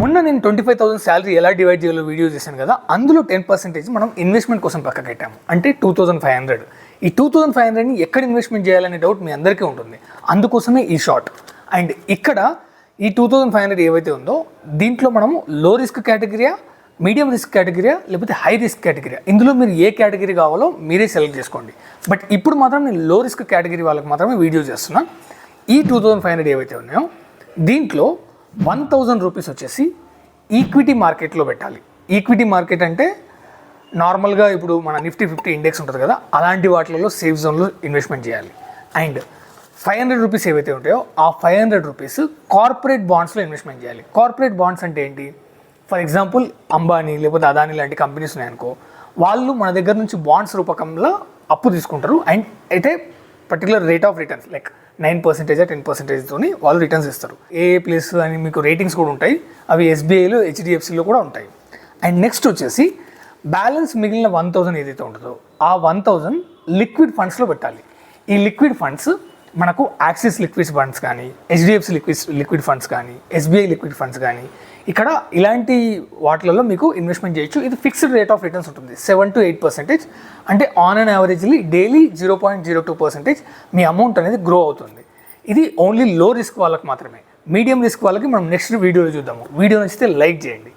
మొన్న నేను 25,000 శాలరీ ఎలా డివైడ్ చేయాలో వీడియో చేశాను కదా, అందులో 10% మనం ఇన్వెస్ట్మెంట్ కోసం పక్కకు పెట్టాము, అంటే 2,500. ఈ 2,500ని ఎక్కడ ఇన్వెస్ట్మెంట్ చేయాలనే డౌట్ మీ అందరికీ ఉంటుంది, అందుకోసమే ఈ షార్ట్. అండ్ ఇక్కడ ఈ 2,500 ఏవైతే ఉందో దీంట్లో మనము లో రిస్క్ కేటగిరియా, మీడియం రిస్క్ కేటగిరియా, లేకపోతే హై రిస్క్ కేటగిరియా, ఇందులో మీరు ఏ కేటగిరీ కావాలో మీరే సెలెక్ట్ చేసుకోండి. బట్ ఇప్పుడు మాత్రం నేను లో రిస్క్ కేటగిరీ వాళ్ళకి మాత్రమే వీడియో చేస్తున్నాను. ఈ 2,500 ఏవైతే ఉన్నాయో దీంట్లో 1,000 రూపీస్ వచ్చేసి ఈక్విటీ మార్కెట్లో పెట్టాలి. ఈక్విటీ మార్కెట్ అంటే నార్మల్గా ఇప్పుడు మన నిఫ్టీ 50 ఇండెక్స్ ఉంటుంది కదా, అలాంటి వాటిలలో సేఫ్ జోన్లో ఇన్వెస్ట్మెంట్ చేయాలి. అండ్ 500 రూపీస్ ఏవైతే ఉంటాయో ఆ 500 రూపీస్ కార్పొరేట్ బాండ్స్లో ఇన్వెస్ట్మెంట్ చేయాలి. కార్పొరేట్ బాండ్స్ అంటే ఏంటి? ఫర్ ఎగ్జాంపుల్ అంబానీ లేకపోతే అదానీ లాంటి కంపెనీస్ ఉన్నాయనుకో, వాళ్ళు మన దగ్గర నుంచి బాండ్స్ రూపకంలో అప్పు తీసుకుంటారు. అండ్ అయితే particular rate of returns like 9% 10%తో వాళ్ళు రిటర్న్స్ ఇస్తారు. ప్లస్ అని మీకు రేటింగ్స్ కూడా ఉంటాయి, అవి ఎస్బీఐలో హెచ్డిఎఫ్సిలో కూడా ఉంటాయి. అండ్ నెక్స్ట్ వచ్చేసి బ్యాలెన్స్ మిగిలిన 1,000 ఏదైతే ఉంటుందో ఆ 1,000 లిక్విడ్ ఫండ్స్లో పెట్టాలి. ఈ లిక్విడ్ ఫండ్స్ మనకు యాక్సిస్ లిక్విడ్ ఫండ్స్ కానీ, హెచ్డిఎఫ్సి లిక్విడ్ ఫండ్స్ కానీ, ఎస్బీఐ లిక్విడ్ ఫండ్స్ కానీ, ఇక్కడ ఇలాంటి వాటిలలో మీకు ఇన్వెస్ట్మెంట్ చేయొచ్చు. ఇది ఫిక్స్డ్ రేట్ ఆఫ్ రిటర్న్స్ ఉంటుంది 7 to 8%. అంటే on and యావరేజ్లీ daily 0.02% me amount అనేది గ్రో అవుతుంది. ఇది ఓన్లీ లో రిస్క్ వాళ్ళకి మాత్రమే. మీడియం రిస్క్ వాళ్ళకి మనం నెక్స్ట్ వీడియోలో చూద్దాము. వీడియో నచ్చితే లైక్ చేయండి.